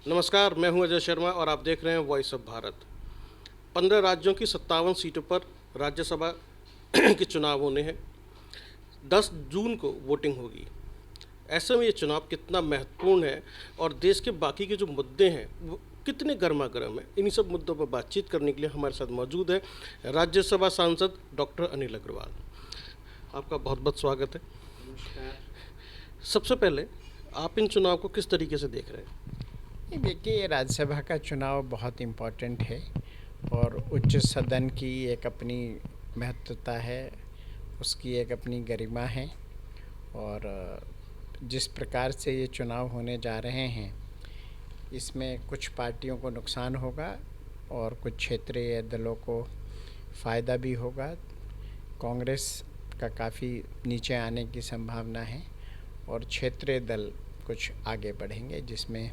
नमस्कार, मैं हूं अजय शर्मा और आप देख रहे हैं वॉइस ऑफ भारत। 15 राज्यों की 57 सीटों पर राज्यसभा के चुनाव होने हैं। 10 जून को वोटिंग होगी। ऐसे में ये चुनाव कितना महत्वपूर्ण है और देश के बाकी के जो मुद्दे हैं वो कितने गर्मा गर्म हैं, इन्हीं सब मुद्दों पर बातचीत करने के लिए हमारे साथ मौजूद है राज्यसभा सांसद डॉक्टर अनिल अग्रवाल। आपका बहुत बहुत स्वागत है। सबसे पहले आप इन चुनाव को किस तरीके से देख रहे हैं? देखिए, राज्यसभा का चुनाव बहुत इम्पोर्टेंट है और उच्च सदन की एक अपनी महत्वता है, उसकी एक अपनी गरिमा है। और जिस प्रकार से ये चुनाव होने जा रहे हैं, इसमें कुछ पार्टियों को नुकसान होगा और कुछ क्षेत्रीय दलों को फ़ायदा भी होगा। कांग्रेस का काफ़ी नीचे आने की संभावना है और क्षेत्रीय दल कुछ आगे बढ़ेंगे, जिसमें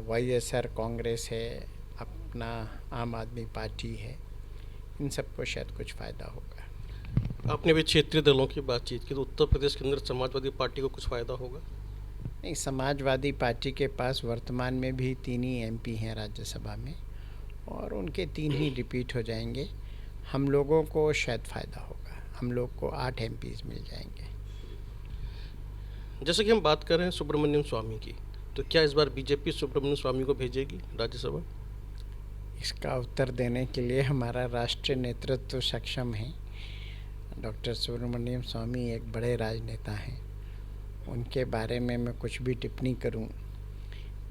वाईएसआर कांग्रेस है, अपना आम आदमी पार्टी है। इन सबको शायद कुछ फ़ायदा होगा। आपने अभी क्षेत्रीय दलों की बातचीत की, तो उत्तर प्रदेश के अंदर समाजवादी पार्टी को कुछ फ़ायदा होगा? नहीं, समाजवादी पार्टी के पास वर्तमान में भी 3 ही एमपी हैं राज्यसभा में और उनके 3 ही रिपीट हो जाएंगे। हम लोगों को शायद फ़ायदा होगा, हम लोग को 8 एमपीज़ मिल जाएंगे। जैसे कि हम बात कर रहे हैं सुब्रमण्यम स्वामी की, तो क्या इस बार बीजेपी सुब्रमण्यम स्वामी को भेजेगी राज्यसभा? इसका उत्तर देने के लिए हमारा राष्ट्रीय नेतृत्व सक्षम है। डॉक्टर सुब्रमण्यम स्वामी एक बड़े राजनेता हैं। उनके बारे में मैं कुछ भी टिप्पणी करूं,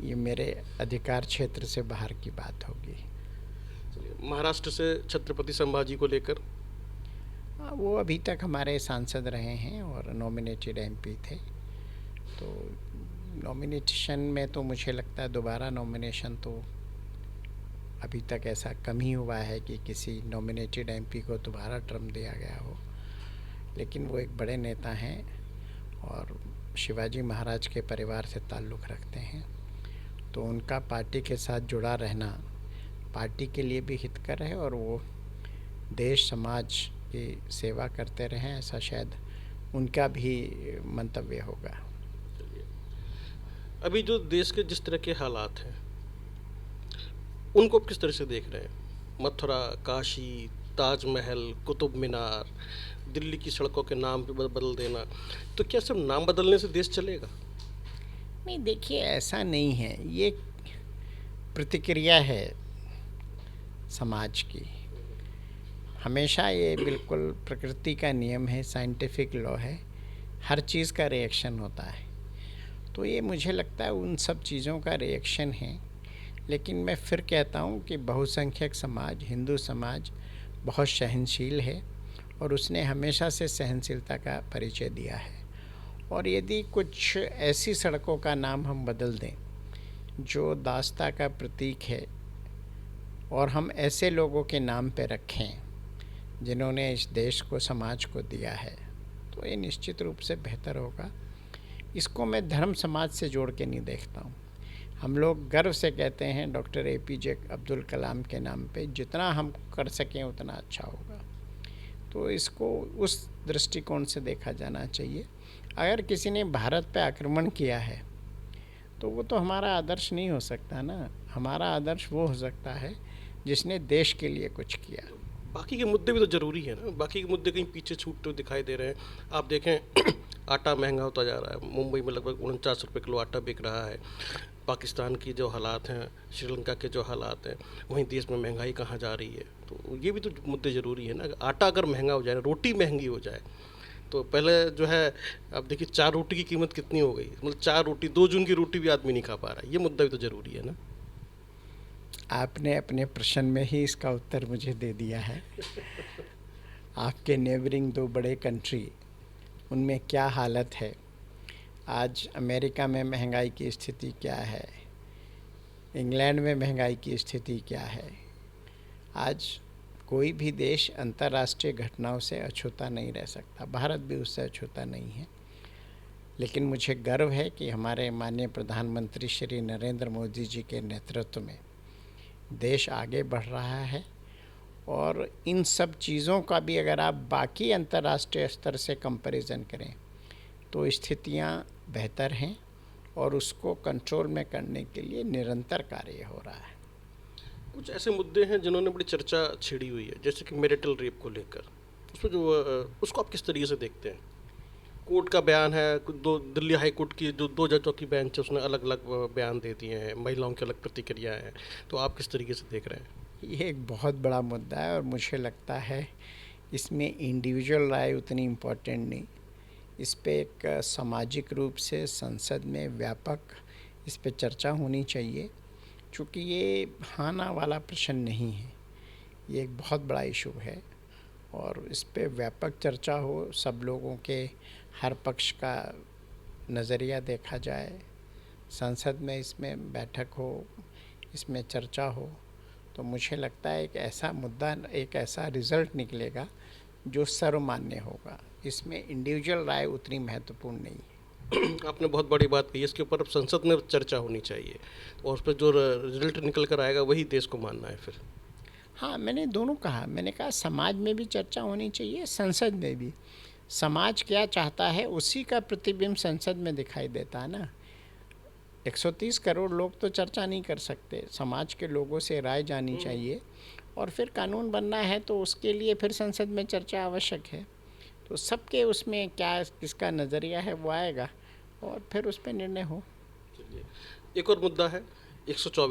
ये मेरे अधिकार क्षेत्र से बाहर की बात होगी। महाराष्ट्र से छत्रपति संभाजी को लेकर वो अभी तक हमारे सांसद रहे हैं और नॉमिनेटेड एमपी थे। तो नॉमिनेशन में तो मुझे लगता है दोबारा नॉमिनेशन तो अभी तक ऐसा कम ही हुआ है कि किसी नॉमिनेटेड एमपी को दोबारा टर्म दिया गया हो। लेकिन वो एक बड़े नेता हैं और शिवाजी महाराज के परिवार से ताल्लुक़ रखते हैं, तो उनका पार्टी के साथ जुड़ा रहना पार्टी के लिए भी हितकर है और वो देश समाज की सेवा करते रहें, ऐसा शायद उनका भी मंतव्य होगा। अभी जो देश के जिस तरह के हालात हैं उनको किस तरह से देख रहे हैं? मथुरा, काशी, ताजमहल, कुतुब मीनार, दिल्ली की सड़कों के नाम पे बदल देना, तो क्या सिर्फ नाम बदलने से देश चलेगा? नहीं, देखिए, ऐसा नहीं है। ये प्रतिक्रिया है समाज की। हमेशा ये बिल्कुल प्रकृति का नियम है, साइंटिफिक लॉ है, हर चीज़ का रिएक्शन होता है। तो ये मुझे लगता है उन सब चीज़ों का रिएक्शन है। लेकिन मैं फिर कहता हूँ कि बहुसंख्यक समाज, हिंदू समाज बहुत सहनशील है और उसने हमेशा से सहनशीलता का परिचय दिया है। और यदि कुछ ऐसी सड़कों का नाम हम बदल दें जो दास्ता का प्रतीक है और हम ऐसे लोगों के नाम पे रखें जिन्होंने इस देश को, समाज को दिया है, तो ये निश्चित रूप से बेहतर होगा। इसको मैं धर्म समाज से जोड़ के नहीं देखता हूँ। हम लोग गर्व से कहते हैं डॉक्टर एपीजे अब्दुल कलाम के नाम पे, जितना हम कर सकें उतना अच्छा होगा। तो इसको उस दृष्टिकोण से देखा जाना चाहिए। अगर किसी ने भारत पे आक्रमण किया है तो वो तो हमारा आदर्श नहीं हो सकता ना। हमारा आदर्श वो हो सकता है जिसने देश के लिए कुछ किया। बाकी के मुद्दे भी तो ज़रूरी है ना, बाकी के मुद्दे कहीं पीछे छूटते हुए दिखाई दे रहे हैं। आप देखें आटा महंगा होता जा रहा है, मुंबई में लगभग 49 रुपये किलो आटा बिक रहा है। पाकिस्तान की जो हालात हैं, श्रीलंका के जो हालात हैं, वहीं देश में महंगाई कहाँ जा रही है, तो ये भी तो मुद्दे ज़रूरी है ना। आटा अगर महंगा हो जाए, रोटी महंगी हो जाए, तो पहले जो है अब देखिए 4 रोटी की कीमत कितनी हो गई, मतलब 4 रोटी, 2 जून की रोटी भी आदमी नहीं खा पा रहा है। ये मुद्दा भी तो ज़रूरी है ना। आपने अपने प्रश्न में ही इसका उत्तर मुझे दे दिया है। आपके नेबरिंग 2 बड़े कंट्री, उनमें क्या हालत है, आज अमेरिका में महंगाई की स्थिति क्या है, इंग्लैंड में महंगाई की स्थिति क्या है। आज कोई भी देश अंतर्राष्ट्रीय घटनाओं से अछूता नहीं रह सकता, भारत भी उससे अछूता नहीं है। लेकिन मुझे गर्व है कि हमारे माननीय प्रधानमंत्री श्री नरेंद्र मोदी जी के नेतृत्व में देश आगे बढ़ रहा है और इन सब चीज़ों का भी अगर आप बाकी अंतर्राष्ट्रीय स्तर से कंपैरिजन करें तो स्थितियां बेहतर हैं और उसको कंट्रोल में करने के लिए निरंतर कार्य हो रहा है। कुछ ऐसे मुद्दे हैं जिन्होंने बड़ी चर्चा छेड़ी हुई है, जैसे कि मैरिटल रेप को लेकर। उसमें जो उसको आप किस तरीके से देखते हैं? कोर्ट का बयान है, दो दिल्ली हाई कोर्ट की जो 2 जजों की बेंच है उसने अलग अलग बयान दे दिए हैं, महिलाओं की अलग प्रतिक्रिया है, तो आप किस तरीके से देख रहे हैं? ये एक बहुत बड़ा मुद्दा है और मुझे लगता है इसमें इंडिविजुअल राय उतनी इम्पोर्टेंट नहीं। इस पे एक सामाजिक रूप से संसद में व्यापक इस पे चर्चा होनी चाहिए, क्योंकि ये हाँ ना वाला प्रश्न नहीं है, ये एक बहुत बड़ा इशू है और इस पे व्यापक चर्चा हो, सब लोगों के हर पक्ष का नज़रिया देखा जाए, संसद में इसमें बैठक हो, इसमें चर्चा हो, तो मुझे लगता है एक ऐसा मुद्दा, एक ऐसा रिज़ल्ट निकलेगा जो सर्वमान्य होगा। इसमें इंडिविजुअल राय उतनी महत्वपूर्ण नहीं है। आपने बहुत बड़ी बात कही, इसके ऊपर अब संसद में चर्चा होनी चाहिए और उस पर जो रिजल्ट निकल कर आएगा वही देश को मानना है फिर। हाँ, मैंने दोनों कहा, मैंने कहा समाज में भी चर्चा होनी चाहिए, संसद में भी। समाज क्या चाहता है उसी का प्रतिबिंब संसद में दिखाई देता है ना। 130 करोड़ लोग तो चर्चा नहीं कर सकते, समाज के लोगों से राय जानी चाहिए और फिर कानून बनना है तो उसके लिए फिर संसद में चर्चा आवश्यक है। तो सबके उसमें क्या किसका नज़रिया है वो आएगा और फिर उस पर निर्णय हो। चलिए, एक और मुद्दा है 124